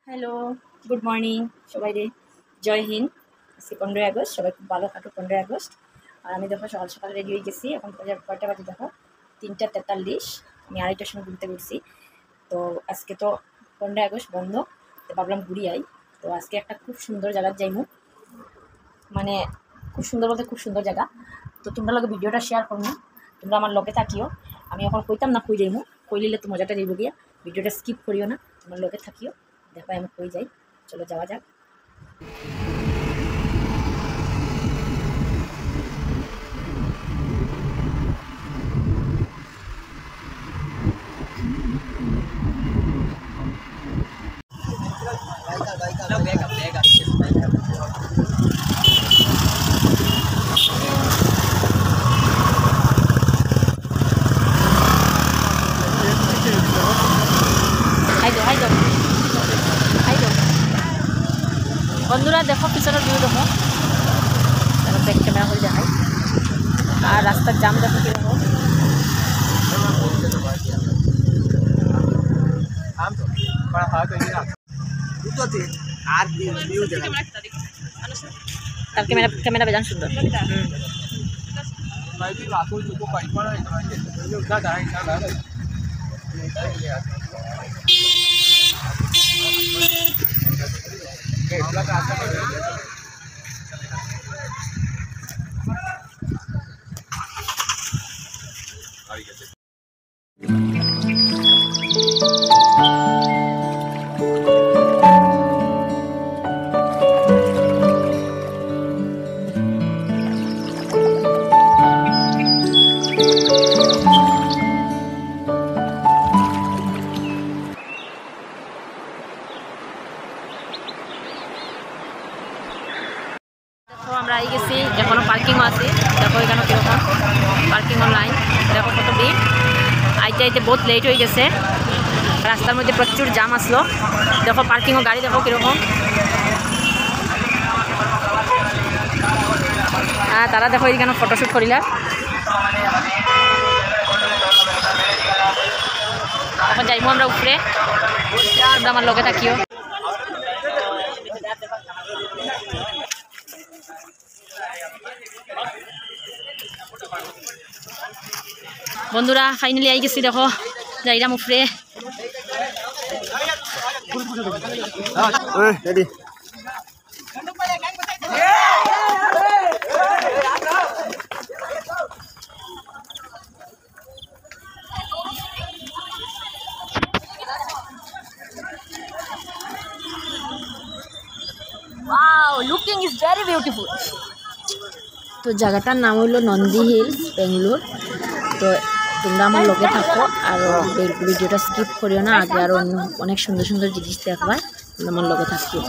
Hello, good morning সবাইরে। জয় হিন্দ। আজকে 15ই August, সবাই খুব ভালো থাকো। 15ই আগস্ট। আর আমি দেখো সকাল সকাল রেডি হয়ে গেছি। এখন কয়টা বাজে দেখো, 3টা 43। আমি 2:30টার সময় ঘুরতে গেছি। তো আজকে তো 15ই আগস্ট বন্ধ, তো ভাবলাম ঘুরি আই। তো আজকে একটা খুব সুন্দর জায়গায় যাইমু, মানে খুব সুন্দর বলতে খুব সুন্দর জায়গা। তো তোমরা লগে ভিডিওটা শেয়ার করো না, তোমরা আমার লগে থাকিও। আমি এখন কইতাম না কই যাইমু, কই লিলে তো মজাটা যাইব গিয়া। ভিডিওটা স্কিপ করিও না, তোমার লগে থাকিও। দেখো আমি কই যাই, চলো যাওয়া যাক। বন্ধুরা দেখো পিছনের ভিউ দেখো, ব্যাক ক্যামেরা করে দেখাই। আর রাস্তার জাম দেখো কিরকম। তার ক্যামেরা বেজান সুন্দর। আমরা আই গেছি, এখনো পার্কিংও আছে। দেখো এখানে কিরকম পার্কিংও লাইন, দেখো কত ভিড়। আইতে আইতে বহুত লেট হয়ে গেছে, রাস্তার মধ্যে প্রচুর জাম আসলো। দেখো পার্কিংও গাড়ি দেখো কিরকম। হ্যাঁ, তারা দেখো এইখানে ফটোশ্যুট করিলা। এখন যাইবো আমরা উপরে, তোমরা আমার লগে থাকিও। বন্ধুরা ফাইনালি আই গেছি, দেখো যাইরাম উপরে। Wow, looking is very beautiful. তো জায়গাটার নাম হলো নন্দী হিলস, বেঙ্গালোর। তো তোমরা আমার লগে থাকো আর ভিডিওটা স্কিপ করিও না, আগে আরো অনেক সুন্দর সুন্দর জিনিস দেখবা, তোমরা আমার লগে থাকিও।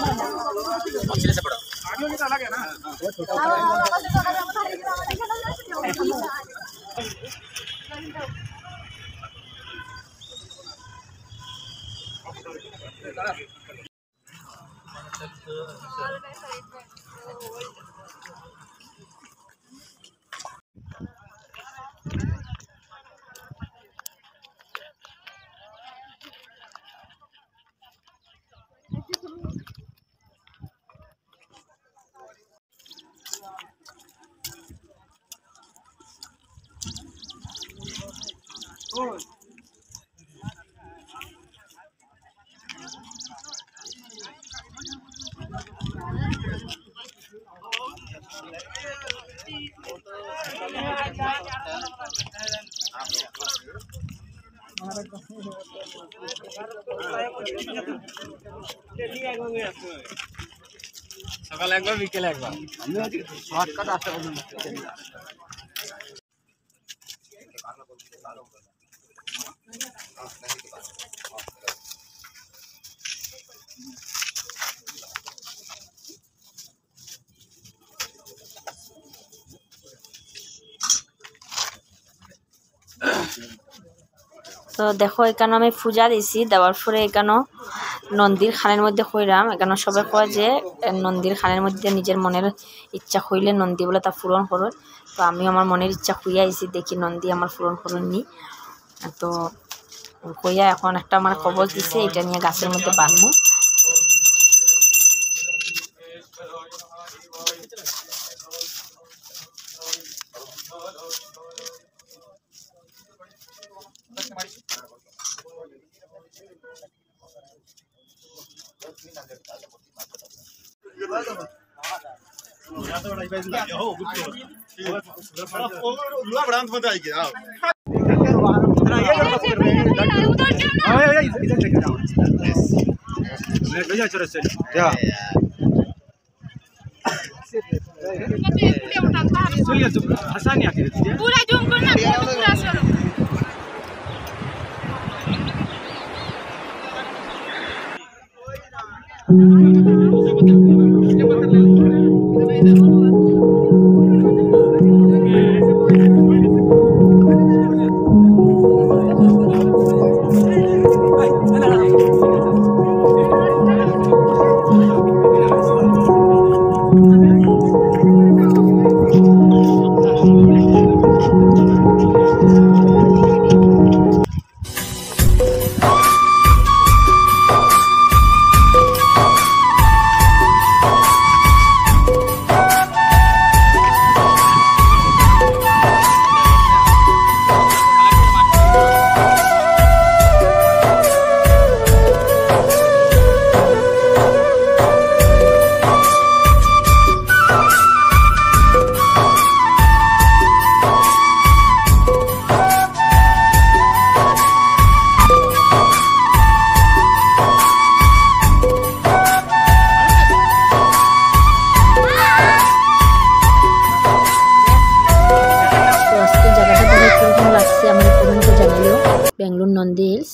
সকাল একবার বিকেলে একবার শর্টকাট আসতে বলুন। তো দেখো এখানে আমি পূজা দিছি, দেওয়ার পরে এখানে নন্দীর খানের মধ্যে কইরাম। এখানে সবাই কয় যে নন্দীর খানের মধ্যে নিজের মনের ইচ্ছা হইলে নন্দী বলে তা পূরণ করো। তো আমি আমার মনের ইচ্ছা হইয়া আইছি, দেখি নন্দী আমার পূরণ করেননি। তো কইয়া এখন একটা আমার কবজ দিছে, এটা নিয়ে গাছের মধ্যে বাঁধবো। पूरा जूम करना पूरा चलो বেঙ্গলোর নন্দী হিলস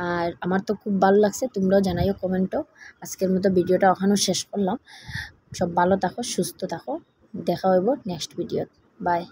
আর আমার তো খুব ভালো লাগছে তোমরাও জানাইও কমেন্টও আজকের মতো ভিডিওটা ওখানেও শেষ করলাম সব ভালো থাকো সুস্থ থাকো দেখা হইব নেক্সট ভিডিও বাই